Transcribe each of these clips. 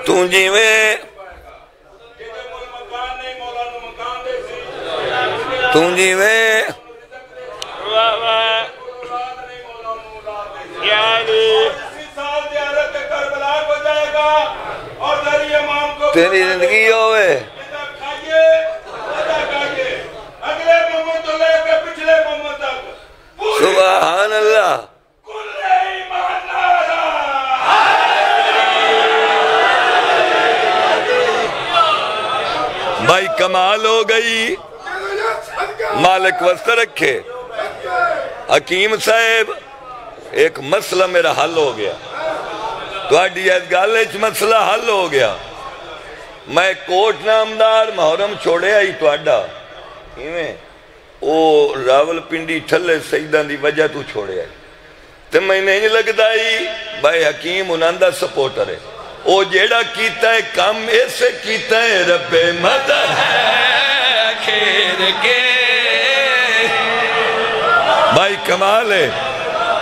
تو جیویں تو جیویں تیری زندگی ہوئے سبحان اللہ بھائی کمال ہو گئی مالک وسط رکھے حکیم صاحب ایک مسئلہ میرا حل ہو گیا تو آڈی ایس گالچ مسئلہ حل ہو گیا میں کوٹ نامدار محرم چھوڑے آئی تو آڈا او راول پنڈی ٹھلے سیدان دی وجہ تو چھوڑے آئی تو میں نہیں لگتا ہی بھائی حکیم انہاندہ سپورٹر ہے او جیڑا کیتا ہے کام ایسے کیتا ہے رب مدد ہے خیر کے بھائی کمال ہے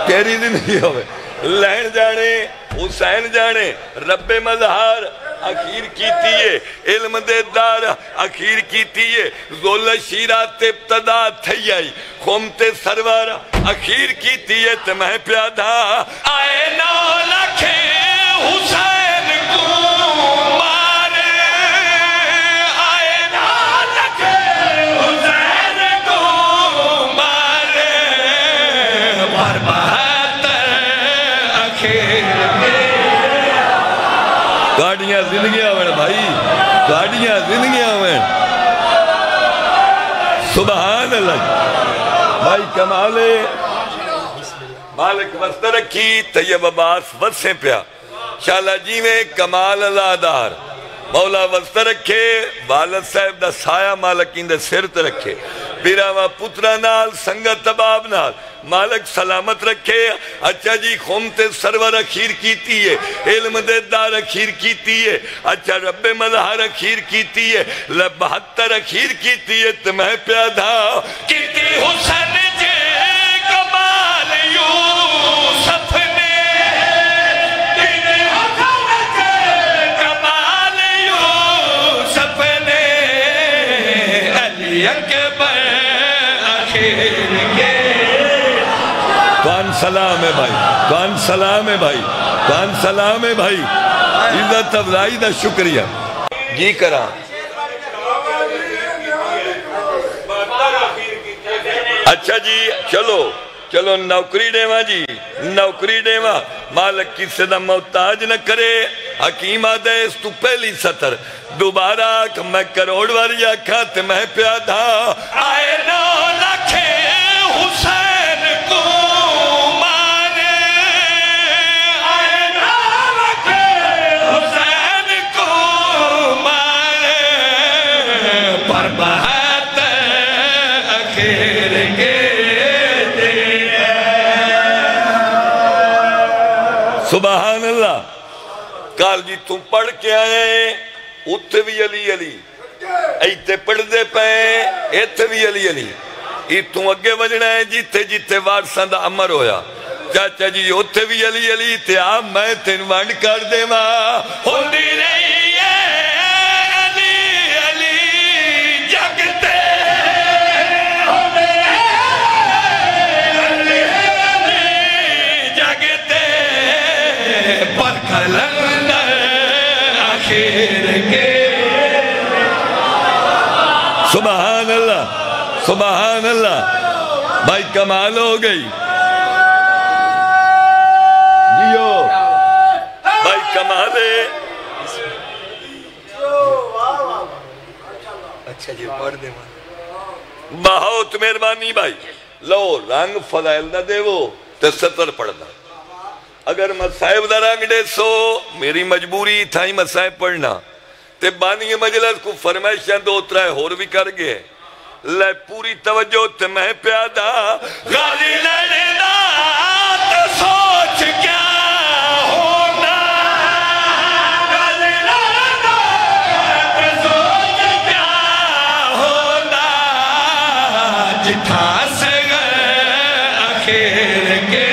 تیری زندگی ہوئے لہن جانے حسین جانے رب مظہر اخیر کیتی ہے علم دے دار اخیر کیتی ہے زول شیرات ابتدا تھی آئی خومت سروار اخیر کیتی ہے تمہیں پیادا آئے نو لکھے حسین کو مارے آئے نو لکھے حسین کو مارے برباد اخیر گاڑیاں زندگیاں ہوئے بھائی گاڑیاں زندگیاں ہوئے سبحان اللہ بھائی کمالے مالک وسط رکھی طیب عباس وسیں پیا شالہ جی میں کمال اللہ دار مولا وسط رکھے والد صاحب دا سایہ مالکین دا سرت رکھے بیراوہ پترہ نال سنگت باب نال مالک سلامت رکھے اچھا جی خومت سرور اخیر کیتی ہے علم دے دار اخیر کیتی ہے اچھا رب مظہر اخیر کیتی ہے لبہتر اخیر کیتی ہے تمہیں پیادا کیتی حسین جے کمال یوسف نے کیتی حسین جے کمال یوسف نے علی اکبر اخیر کے توان سلام ہے بھائی توان سلام ہے بھائی توان سلام ہے بھائی عزت افضائی دا شکریہ جی کرا اچھا جی چلو نوکری دیوا جی نوکری دیوا مالک کسی دا محتاج نہ کرے حکیم آدھے اس تو پہلی سطر دوبارہ کہ میں کروڑ واری آکھا تے میں پیادا آئے نو لکھے حسین کو مانے آئے نو لکھے حسین کو مانے پر بہت اخیر کے سبحان اللہ کال جی تم پڑھ کے آئے اتھے بھی علی علی ایتے پڑھ دے پائیں ایتے بھی علی علی تم اگے وجنا ہے جیتے جیتے وارسان دا عمر ہویا چاچا جی اتھے بھی علی علی تے آپ میں تین وانڈ کر دے ماں ہوندی رہی ہے علی علی جگتے علی علی جگتے پر کلندر آخر کے سبحان اللہ سبحان اللہ بھائی کمال ہو گئی جیو بھائی کمال ہے اچھا جی پڑھ دے بہت مہربانی بھائی لو رنگ فضائل نہ دے وہ تے ستر پڑھنا اگر مسائب دا رنگ دے سو میری مجبوری تھا ہی مسائب پڑھنا تے بانی مجلس کو فرمائشاں دو ترائے ہور بھی کر گئے لے پوری توجہ تے میں پیادا غازی لڑے دا تو سوچ کیا ہونا غازی لڑے دا تو سوچ کیا ہونا جتھا سے آخر کے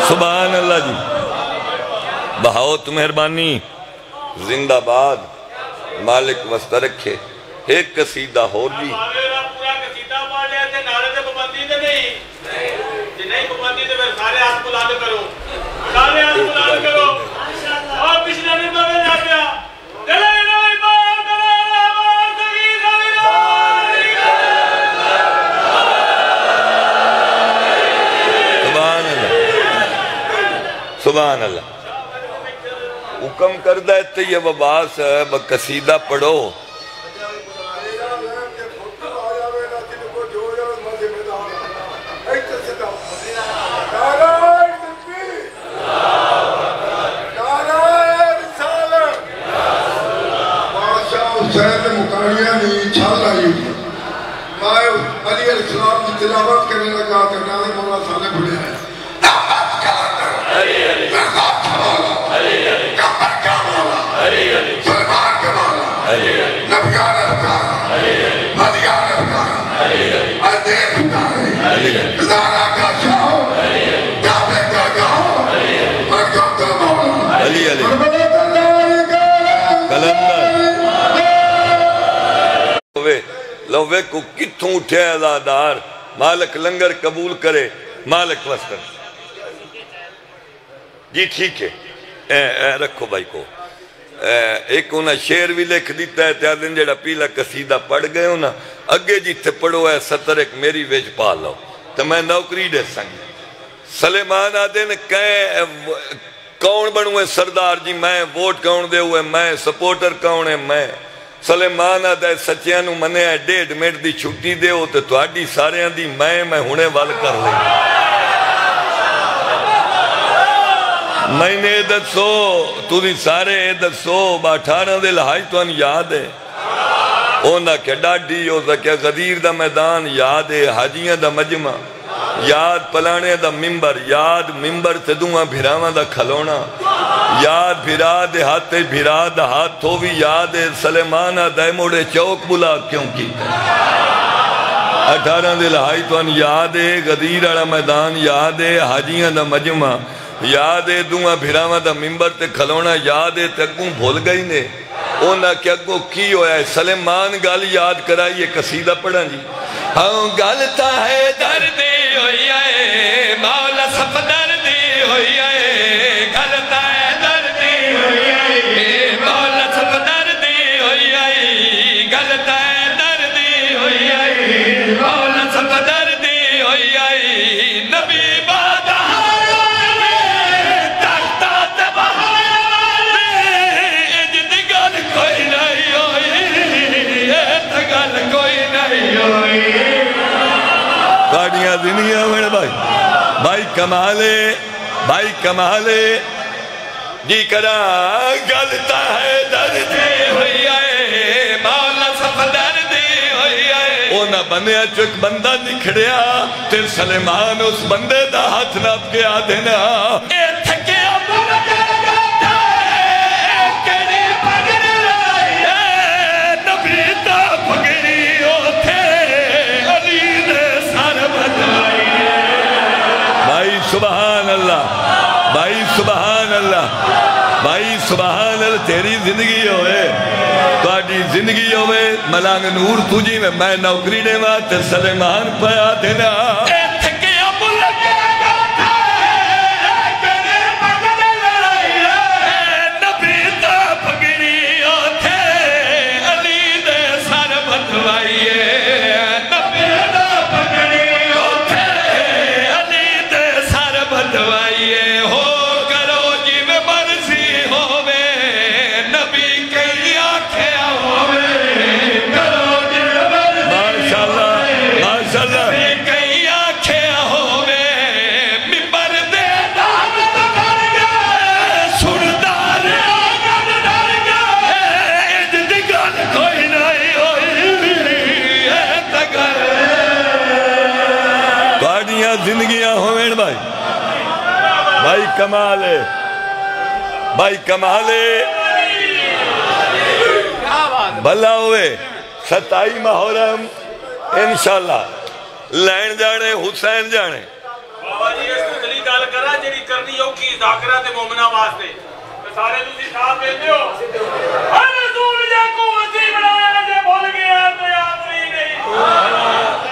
سبحان اللہ جی بہت مہربانی زندہ باد مالک وسط رکھے ایک قصیدہ ہو جی پورا قصیدہ پڑھ لیا تھے نعرے تے پابندی تے نہیں جی نہیں پابندی تے پھر سارے ہاتھ بلند کرو سارے ہاتھ بلند کرو اور پچھلے دن تو میں جا پیا دلے نہیں بار دلے بار سگی دلی سبحان اللہ سبحان اللہ حکم کردہ ہے طیب عباس قصیدہ پڑھو علی علیہ السلام کی تلاوت کرنے لگا تو ناظر مولا صالح بڑھے ہیں سلمان کے مولا نبیان افکار مدیان افکار ادیب افکار ازارہ کا شاہ جابے کا گاہ مرکب کا مولا علی علی کلندر لوے کو کتھوں اٹھے ازادار مالک لنگر قبول کرے مالک وسط جی ٹھیک ہے رکھو بھائی کو ایک انہا شیر بھی لکھ دیتا ہے تیادن جڑا پیلا قصیدہ پڑھ گئے ہونا اگے جیتے پڑھو ہے ستر ایک میری ویج پا لو تو میں نوکری دے سنگی سلیمان آدھے نے کہیں کون بنوے سردار جی میں ووٹ کون دے ہوئے میں سپورٹر کون ہے میں سلیمان آدھے سچیاں نو منے ہے 1.5 منٹ دی چھٹی دے ہو تو تواڈی سارے دی میں ہونے وال کر لیں میں نے دسو تو دی سارے دسو 18 دے لہائی تو ان یاد ہے اونا کہ ڈاڈی ہو سکیا غدیر دا میدان یاد ہے حاجیاں دا مجمع یاد پلانے دا ممبر یاد ممبر تے دوہاں بھیراواں دا کھلونا یاد بھیرا دے ہاتھ ہو بھی یاد ہے سلیمانہ دے موڑے چوک بلا کیوں کی 18 دے لہائی تو ان یاد ہے غدیر اڑا میدان یاد ہے حاجیاں دا مجمع یاد ہے دوہاں بھیراواں دا ممبر تے کھلونا یاد ہے تے اگوں بھول گئی نے اونا کہ اگوں کی ہویا ہے سلیمان گال یاد کرائیے قصیدہ پڑھا جی ہاں گالتا ہے دردی ہوئی ہے مولا سب دردی ہوئی ہے گالتا ہے دردی ہوئی ہے مولا سب دردی ہوئی ہے گالتا ہے دردی ہوئی ہے مولا سب دردی ہوئی ہے نبی گاڑیاں دنیا میں بھائی کمالے جی کرا گلتا ہے دردی ہوئی ہے مولا سب دردی ہوئی ہے اونا بنیا چک بندہ نکھڑیا تیر سلیمان اس بندے دا ہاتھ ناب کے آدھنا اے تھکے اب لگا کڑی پگڑی لائی ہے نبی دا پگڑی ہوتے علی نے سار بدلائی بھائی سبحان اللہ بھائی سبحان اللہ تیری زندگی ہوئے تواڈی زندگی ہوئے ملانگ نور تجھی میں نوکری دے وات سلیمان پیا دینا زندگیاں ہوئیں بھائی کمال ہے بھلا ہوئے 27 محرم انشاءاللہ لین جانے حسین جانے بابا جی اس کو دلی گال کرا جیڑی کرنی ہو کی ذاکرہ تے مومنہ واسطے سارے تسی ساتھ دیتے ہو ہر رسول جے کو وسیع بنایا جے بھول گیا تے آخری نہیں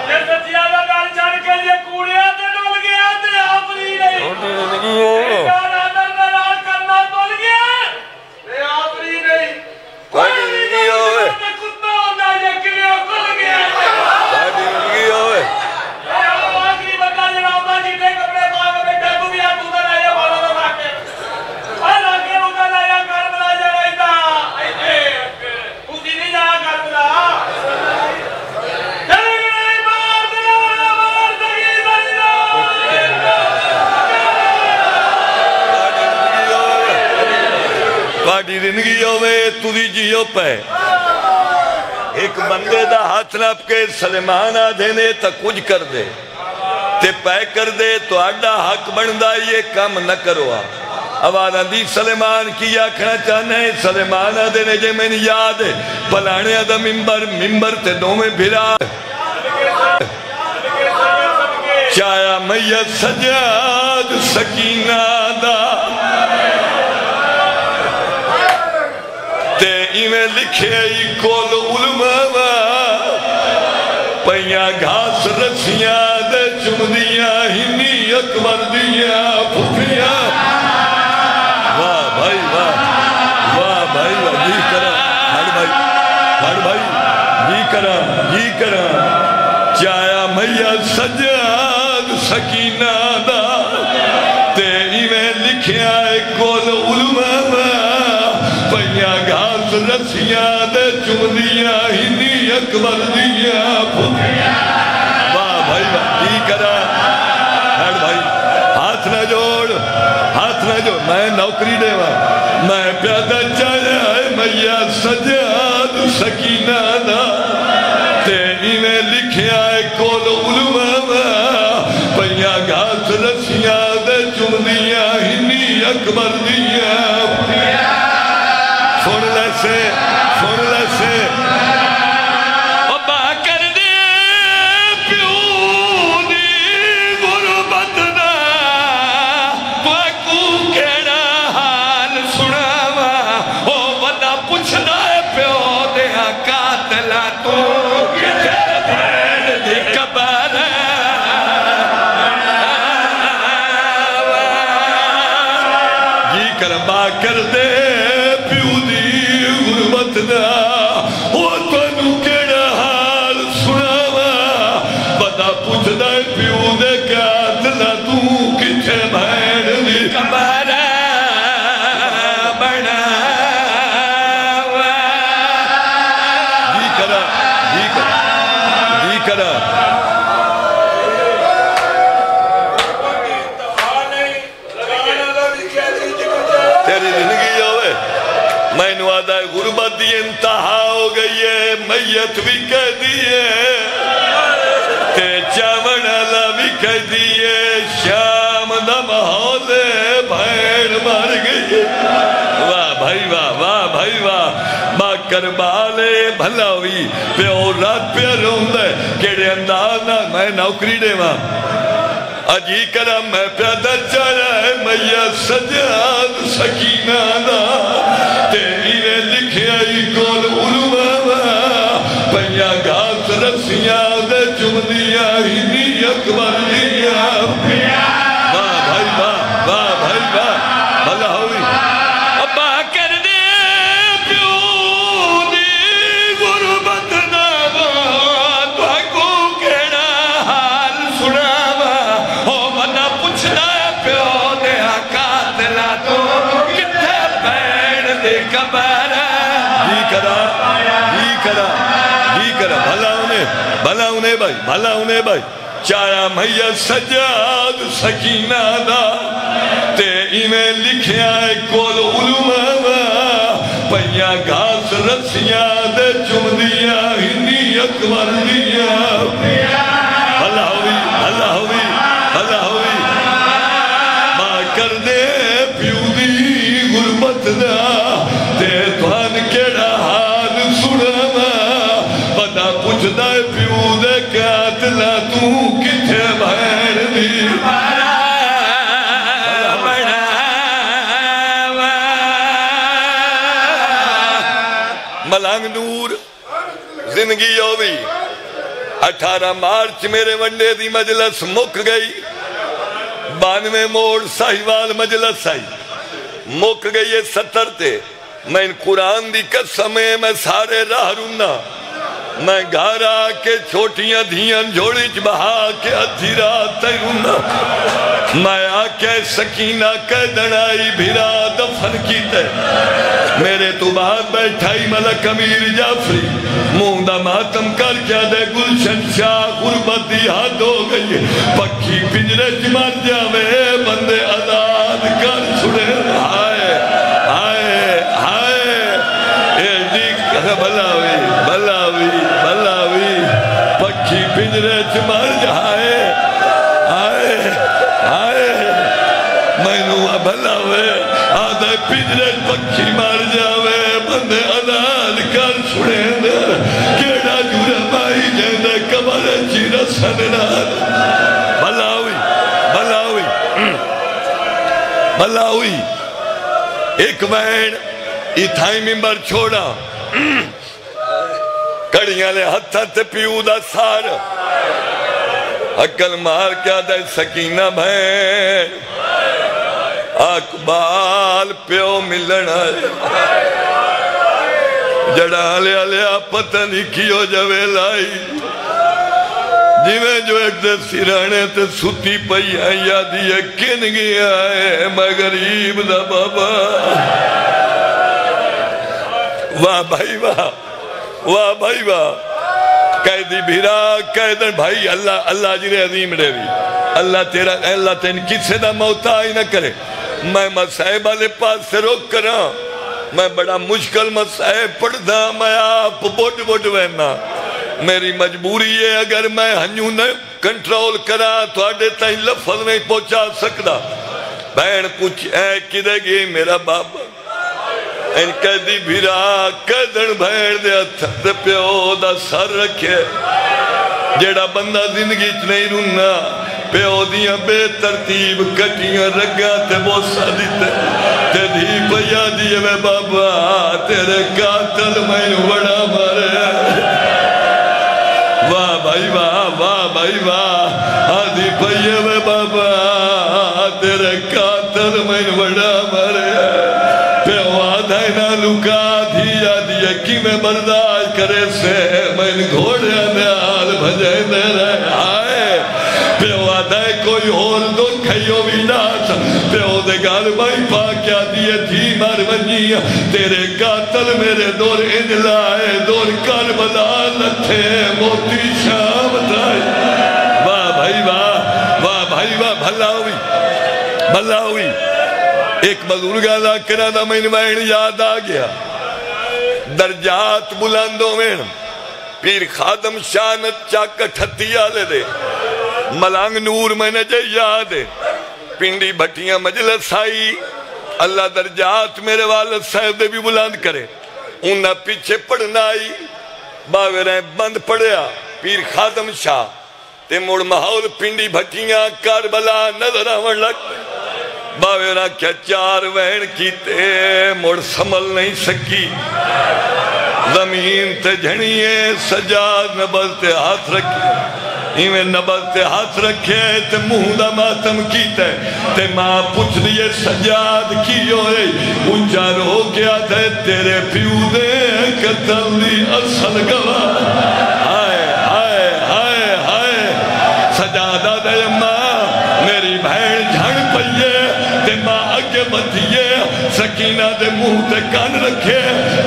جے سچیا دا گل چھڑ کے جے کوڑیا تے ڈول گیا تے آخری نہیں گانا نال کرنا ڈول گیا تے آخری نہیں کوئی نہیں ہوئے کتا ہوندا جے کلیو کھل گیا ساڈی زندگی ہوئے آخری بندہ جڑا ہوندا جیتے کپڑے پا کے بیٹھا کو بھی آکو دا لایا والا دا لاکے لاکے نوں دا لایا کر بلا جڑا ایدا ایتھے اسی نہیں جا کر بلا چلے گئے مار دگی بندا تہاڈی زندگی ہوئے تسی جیو پے ایک بندے دا ہاتھ نپ کے سلیمان آ دینے تا کچھ کر دے تے پے کر دے تو آڈا حق بندہ یہ کام نہ کرو آوانا دی سلیمان کی آکھنا چاہنا ہے سلیمان آ دینے جے میں نے یاد ہے پلانے آدھا ممبر تے دو میں بھرا چایا میت سجاد سکینہ دا تے ایمیں لکھے ای کول علماء پیاں گھاس رسیاں دے چمدیاں ہنی اکبر دیاں پھپیاں واہ بھائی واہ واہ بھائی واہ جی کرا ہر بھائی جی کرا چایا میت سجاد سکینہ دا تے ایمیں لکھے آئے کول علماء پیاں گھاس رسیاں دے چمدیاں ہنی اکبر دیاں پھپیاں واہ بھائی واہ جی کرا ہر بھائی ہاتھ نہ جوڑ میں نوکری دے وا میں پیادہ چاہیا ہے میاں سجاد سکینہ دا تے ایمیں لکھیا ہے کول علماء پیاں گھاس رسیاں دے چمدیاں ہنی اکبر دیاں سن لے سے ابا کر دے پیو دی غربت دا تو کو کیڑا حال سناوا او ودا پوچھدا ہے پیو دے قاتلا تو کتے بھیڑ دی قبر جی کر با کر دے وہ تنو کیڑا حال سناوا بدا پوچھ دے پیو دے قاتلا تو کتے بھیڑ دی قبر بناوا جی کرا تیری زندگی ہوئے میں نے وعدہ غربت دی انتہا ہو گئی ہے میت بھی کہہ دیئے تے چاون اللہ بھی کہہ دیئے شام دا محول بھیڑ مر گئی واہ بھائی واہ با کربالے بھلا ہوئی پہ اور رات پہ روندے کیڑے انداز نہ میں نوکری دے ماں اجی کرم میں پیادہ چاہا ہے میت سجاد سکینہ دا تیری نے لکھے آئی کول علماء پیاں گھاس رسیاں دے چمدیاں ہنی اکبر دیاں واہ بھائی واہ بھلا ہوئی ابا کر دے پیو دی غربت دا تو کو کیڑا حال سناوا او بنا پوچھدا پیو دے قاتلا تو کتے بھیڑ دی قبر جی کرا بھلا انہیں بھائی چایا میت سجاد سکینہ دا تے ایمیں لکھے آئے کول علماء پیاں گھاس رسیاں دے چمدیاں ہنی اکبر دیاں بھلا ہوئی ماں کر دے پیو دی غربت دا تے توان کیڑا حال سناوا بدا پوچھ دے پیو دے قاتلا تو کتے بھیڑ دی ملنگ نور زندگی ہوئی 18 مارچ میرے ونڈے دی مجلس مک گئی 92 موڑ ساہیوال مجلس آئی مک گئی 70 تے میں ان قرآن دی قسمیں میں سارے راہ رونا میں گھر آ کے چھوٹیاں دھیاں جوڑی بہا کے ادھی رات تے رونا میں آ کے سکینہ کے دڑائی بھیرا دفن کیتے میرے تو بعد بیٹھائی ملک امیر جعفری موندہ ماتم کر کیا دے گلشن شاہ غربت دی حد ہو گئی پکی پنجرے مر جاوے بندے آزاد کر چھڑے ہائے ہائے ہائے اے دیکھ بلاوی بلاوی بلاوی پکی پنجرے مر جائے ہائے ہائے میں نو بلاوے آدھے پنجرے پکی مر جاوے بندے آزاد کر چھڑے کیڑا جورا بائی جیندے کبر چی رسن نال بلاوی بلاوی بلاوی ایک وین اتھائی ممبر چھوڑا کڑیاں لے ہتھا تے پیو دا سار عقل مار کیا دے سکینہ بھین اقبال پیو ملن آئے جڑا لیا لیا پتہ نہیں کیوں جوے لائی جیویں جو ایک دے سیرانے تے ستی پئی ہے یادی ہے کن گیا ہے میں غریب دا بابا واہ بھائی واہ واہ بھائی واہ قیدی بھیرا قیدن بھائی اللہ جرے عظیم رہے بھی اللہ تین کسے دا موتا ہی نہ کرے میں مسائب والے پاس سے روک کرا میں بڑا مشکل مسائب پڑھ دا میں آپ بوٹ وینا میری مجبوری ہے اگر میں ہنیوں نے کنٹرول کرا تو آڈے تائیں لفظ نہیں پہنچا سکتا بہن پوچھ اے کدے گی میرا بابا ان قیدی بھیرا قیدن بھیڑ دے اتھتے پیو دا سر رکھے جیڑا بندہ زندگی چ نہیں رونا پیو دیاں بے ترتیب کٹیاں رگا تے بوسا دیتے تے دی پیا دیئے میں بابا تیرے قاتل میں بڑا مارے واہ بھائی واہ بھائی واہ آدھی پیا میں بابا تیرے قاتل میں بڑا مارے پیو آدھائی نہ لکا دیا دیا کی میں برداشت کرے سے میں گھوڑے نیال بھجے دے رہے آئے پیو آدھائی کوئی اور دون کھئیو بھی ناس پیو دے گال بھائی پاکیا دیئے تھی مار ونی تیرے قاتل میرے دور انلائے دور کربلا لتھے موتی شام دائی واہ بھائی واہ بھائی واہ بھلا ہوئی بھلا ہوئی ایک بزرگ اللہ کرا دا میں نوائن یاد آ گیا درجات بلندوں میں پیر خادم شانت چاک ٹھتی آلے دے ملانگ نور میں نے جے یاد ہے پنڈی بھٹیاں مجلس آئی اللہ درجات میرے والد صاحب دے بھی بلند کرے انہا پیچھے پڑھنا آئی باوے رہے بند پڑھیا پیر خادم شاہ تے موڑ محول پنڈی بھٹیاں کاربلا نظر آون لگ باوے رہا کیا چار وین کیتے موڑ سمل نہیں سکی زمین تے جھنیے سجاد نبض تے ہاتھ رکھی ایمیں نبض تے ہاتھ رکھے تے مہدہ ماتم کیتے تے ماں پوچھ دیئے سجاد کی ہوئے اونچا رو کیا تھے تیرے پیو دے قتل دی اصل گواہ آئے آئے آئے آئے سجادہ دے ماں میری بہن جھڑ پئیے تے ماں اگے بتھیے سکینہ دے منہ تے کان رکھے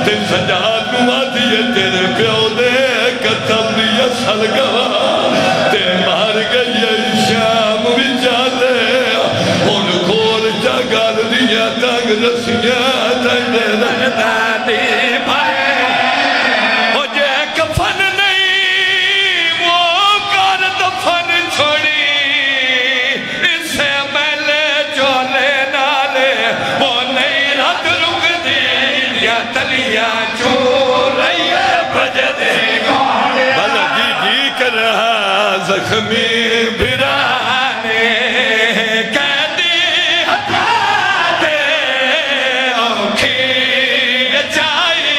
تے سجاد نما دیئے تیرے پیو دے قتل دی اصل گواہ تے مار گئی شام بھی جالے ان کھول جاگال دیا تنگ رسیاں تنگے رہتا دی پائے مجھے کفن نہیں وہ کار دفن چھوڑی اسے میں لے جو لے نالے وہ نہیں رد رک دی یا تلیا جو رہی ہے بجدے گاڑے بھلا جی کر رہا زخمی بھرانے قیدی ہٹا دے اوکھی جائی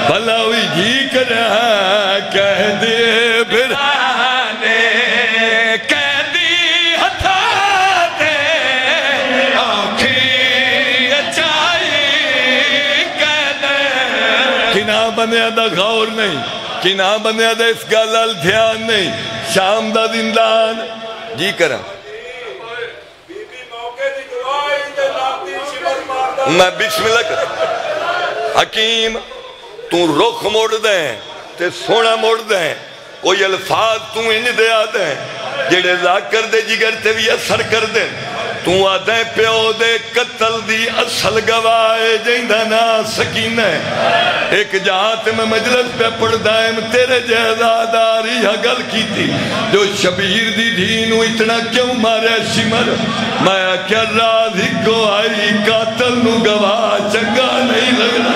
بلاوی جی کرا کہہ دے بھرانے قیدی ہتھا دے آنکھی اچائی کہہ دے کنا بنیا دا غور نہیں کنا بنیا دا اس گلال دھیان نہیں شام دا زندان جی کرا میں بسم اللہ کر حکیم تو رخ موڑ دیں تے سونا موڑ دیں کوئی الفاظ تو انج دے آدیں جڑے ذاکر دے جگر تے بھی اثر کر دیں تو آدیں پیو دے قتل دی اصل گواہ جیندہ نا سکینہ ایک جہات میں مجلس پہ پڑھ دائم تیرے جہزاداری حگل کی تھی جو شبیر دی دھینو اتنا کیوں مارے شمر میں کیا راضی کو آئی قاتل نو گواہ چنگا نہیں لگنا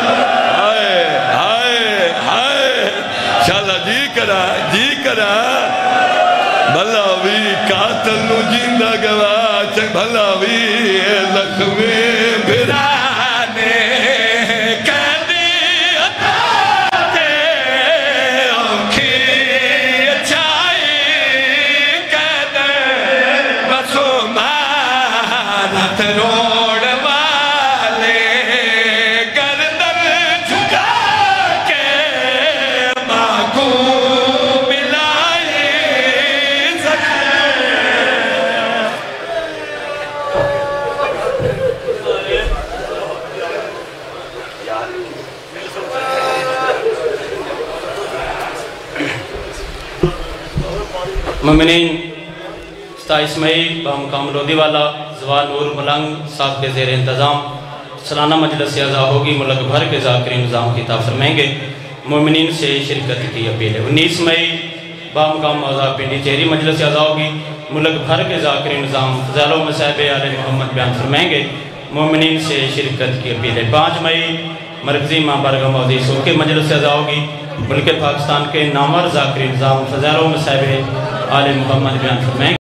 ہائے ہائے ہائے شالا جی کرا بھلاوی قاتل نو جیندہ گواہ چنگ بھلاوی لکھوے بھرانے قیدی ہتھا دے آنکھی اچائی کہہ دے بسو مارت روڑ والے گردن جھکا کے ماں کو مومنین 27 مئی بمقام لودھی والا زوال نور ملنگ صاحب کے زیر انتظام سالانہ مجلس اعضا ہوگی ملک بھر کے ذاکرین نظام خطاب فرمائیں گے مومنین سے شرکت کی اپیل ہے 19 مئی بمقام اعضا پنڈی چہری مجلس اعضا ہوگی ملک بھر کے ذاکرین نظام فضائل و مصائب آل محمد بیان فرمائیں گے مومنین سے شرکت کی اپیل ہے 5 مئی مرکزی ماں بارگاہ موضوع سو کے مجلس اعضا ہوگی ملک پاکستان کے نامور ذاکرین نظام فضائل و مصائب آل محمد بیان فرمائیں گے